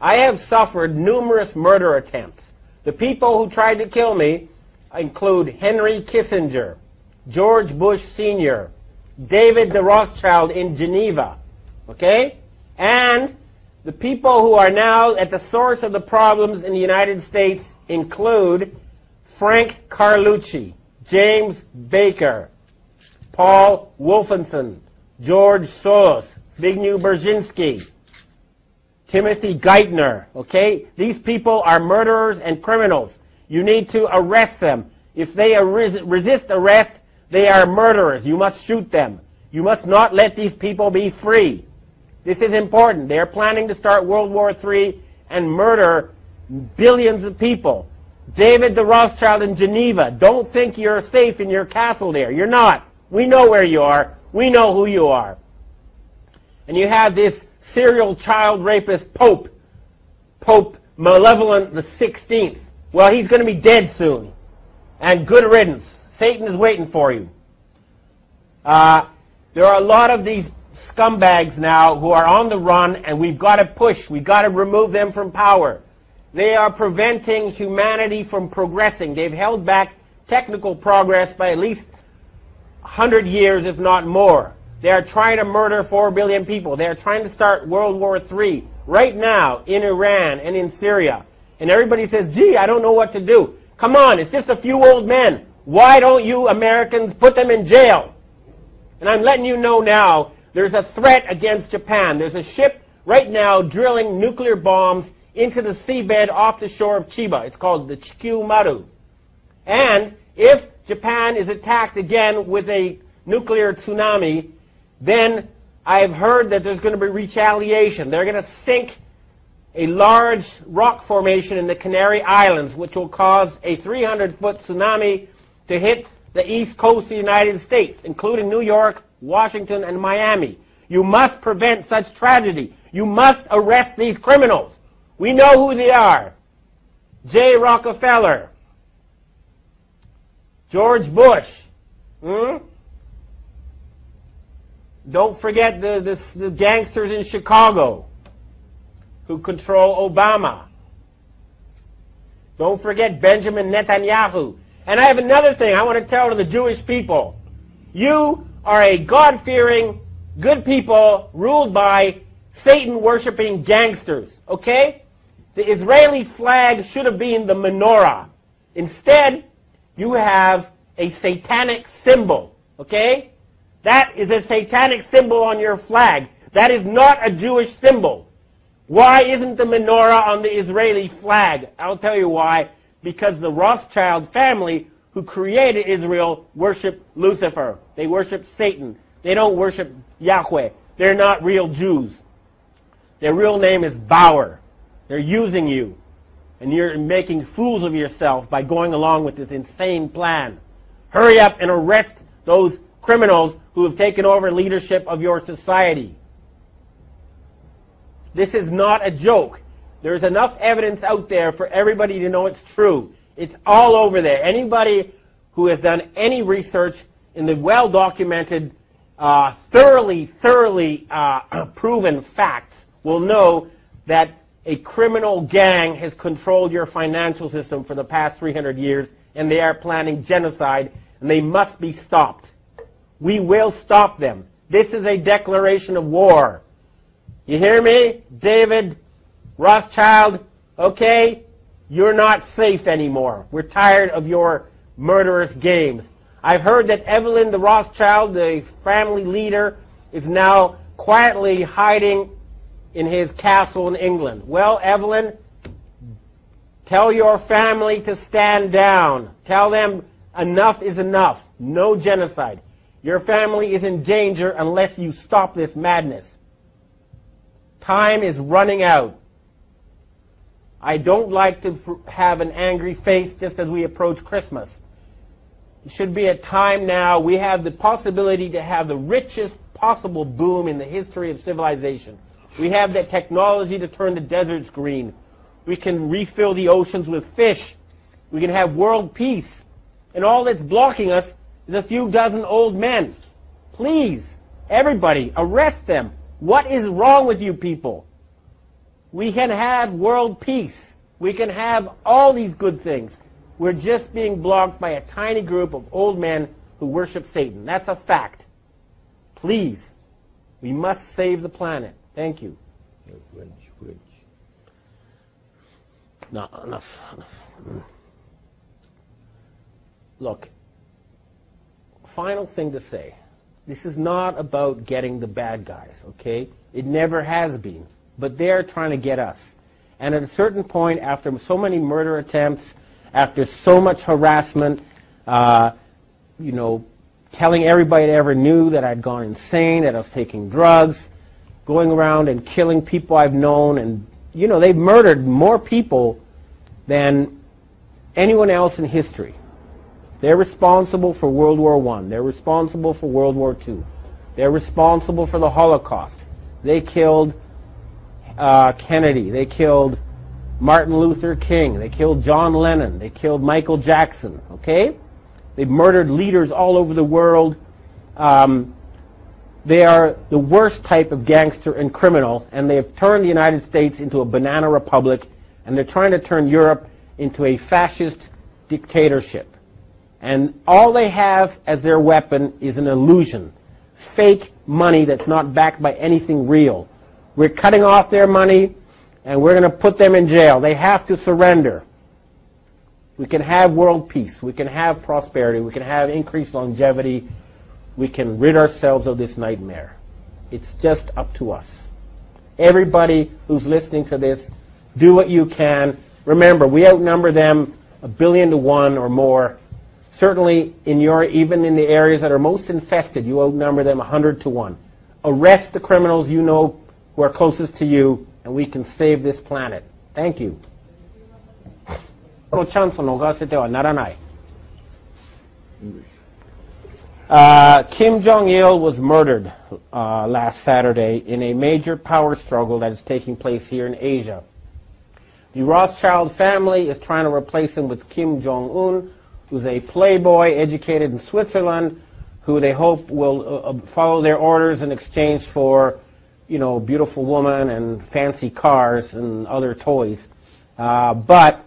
I have suffered numerous murder attempts. The people who tried to kill me include Henry Kissinger, George Bush Sr., David de Rothschild in Geneva, okay? And the people who are now at the source of the problems in the United States include Frank Carlucci, James Baker, Paul Wolfenson, George Soros, Zbigniew Brzezinski, Timothy Geithner, okay? These people are murderers and criminals. You need to arrest them. If they resist arrest, they are murderers. You must shoot them. You must not let these people be free. This is important. They are planning to start World War III and murder billions of people. David de Rothschild in Geneva, don't think you're safe in your castle there. You're not. We know where you are. We know who you are. And you have this serial child rapist Pope Malevolent the 16th. Well, he's going to be dead soon. And good riddance. Satan is waiting for you. There are a lot of these scumbags now who are on the run, and we've got to push. We've got to remove them from power. They are preventing humanity from progressing. They've held back technical progress by at least 100 years, if not more. They are trying to murder 4 billion people. They are trying to start World War III right now in Iran and in Syria. And everybody says, gee, I don't know what to do. Come on, it's just a few old men. Why don't you Americans put them in jail? And I'm letting you know now, there's a threat against Japan. There's a ship right now drilling nuclear bombs into the seabed off the shore of Chiba. It's called the Chikyu Maru. And if Japan is attacked again with a nuclear tsunami, then I've heard that there's going to be retaliation. They're going to sink a large rock formation in the Canary Islands, which will cause a 300-foot tsunami to hit the east coast of the United States, including New York, Washington, and Miami. You must prevent such tragedy. You must arrest these criminals. We know who they are. J. Rockefeller, George Bush. Don't forget the gangsters in Chicago who control Obama. Don't forget Benjamin Netanyahu. And I have another thing I want to tell to the Jewish people. You are a God-fearing, good people ruled by Satan-worshipping gangsters, okay? The Israeli flag should have been the menorah. Instead, you have a satanic symbol, okay? That is a satanic symbol on your flag. That is not a Jewish symbol. Why isn't the menorah on the Israeli flag? I'll tell you why. Because the Rothschild family who created Israel worship Lucifer. They worship Satan. They don't worship Yahweh. They're not real Jews. Their real name is Bauer. They're using you. And you're making fools of yourself by going along with this insane plan. Hurry up and arrest those criminals who have taken over leadership of your society. This is not a joke. There's enough evidence out there for everybody to know it's true. It's all over there. Anybody who has done any research in the well-documented, thoroughly proven facts will know that a criminal gang has controlled your financial system for the past 300 years, and they are planning genocide, and they must be stopped. We will stop them. This is a declaration of war. You hear me, David Rothschild? Okay? You're not safe anymore. We're tired of your murderous games. I've heard that Evelyn the Rothschild, the family leader, is now quietly hiding in his castle in England. Well, Evelyn, tell your family to stand down. Tell them enough is enough. No genocide. Your family is in danger unless you stop this madness. Time is running out. I don't like to have an angry face just as we approach Christmas. It should be a time now. We have the possibility to have the richest possible boom in the history of civilization. We have the technology to turn the deserts green. We can refill the oceans with fish. We can have world peace. And all that's blocking us is a few dozen old men. Please, everybody, arrest them. What is wrong with you people? We can have world peace. We can have all these good things. We're just being blocked by a tiny group of old men who worship Satan. That's a fact. Please, we must save the planet. Thank you. No, enough. Look, final thing to say. This is not about getting the bad guys, okay? It never has been. But they're trying to get us. And at a certain point, after so many murder attempts, after so much harassment, telling everybody that ever knew that I'd gone insane, that I was taking drugs, going around and killing people I've known, and, they've murdered more people than anyone else in history. They're responsible for World War I. They're responsible for World War II. They're responsible for the Holocaust. They killed Kennedy. They killed Martin Luther King. They killed John Lennon. They killed Michael Jackson. Okay? They've murdered leaders all over the world. They are the worst type of gangster and criminal, and they have turned the United States into a banana republic, and they're trying to turn Europe into a fascist dictatorship. And all they have as their weapon is an illusion. Fake money that's not backed by anything real. We're cutting off their money, and we're going to put them in jail. They have to surrender. We can have world peace. We can have prosperity. We can have increased longevity. We can rid ourselves of this nightmare. It's just up to us. Everybody who's listening to this, do what you can. Remember, we outnumber them 1 billion to 1 or more. Certainly, even in the areas that are most infested, you outnumber them 100 to 1. Arrest the criminals you know who are closest to you, and we can save this planet. Thank you. Kim Jong-il was murdered last Saturday in a major power struggle that is taking place here in Asia. The Rothschild family is trying to replace him with Kim Jong-un, who's a playboy educated in Switzerland, who they hope will follow their orders in exchange for, beautiful women and fancy cars and other toys. But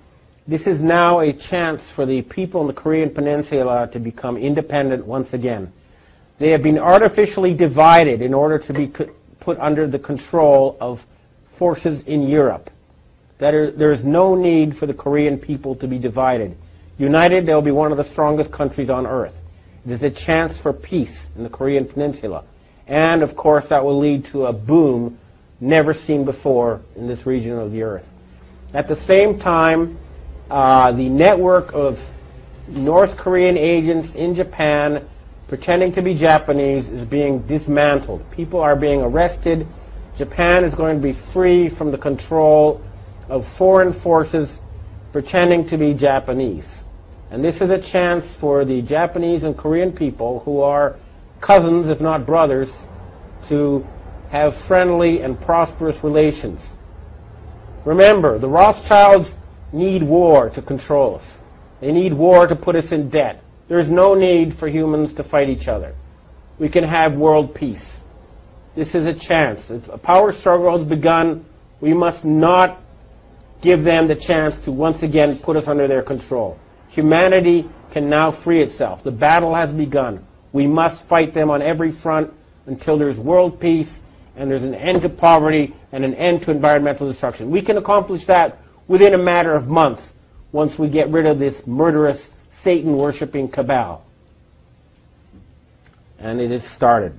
this is now a chance for the people in the Korean Peninsula to become independent once again. They have been artificially divided in order to be put under the control of forces in Europe. There is no need for the Korean people to be divided. United, they'll be one of the strongest countries on earth. It is a chance for peace in the Korean Peninsula. And, of course, that will lead to a boom never seen before in this region of the earth. At the same time, the network of North Korean agents in Japan pretending to be Japanese is being dismantled. People are being arrested. Japan is going to be free from the control of foreign forces pretending to be Japanese. And this is a chance for the Japanese and Korean people, who are cousins, if not brothers, to have friendly and prosperous relations. Remember, the Rothschilds need war to control us. They need war to put us in debt. There's no need for humans to fight each other. We can have world peace. This is a chance. If a power struggle has begun, we must not give them the chance to once again put us under their control. Humanity can now free itself. The battle has begun. We must fight them on every front until there's world peace and there's an end to poverty and an end to environmental destruction. We can accomplish that within a matter of months once we get rid of this murderous, Satan-worshipping cabal. And it has started.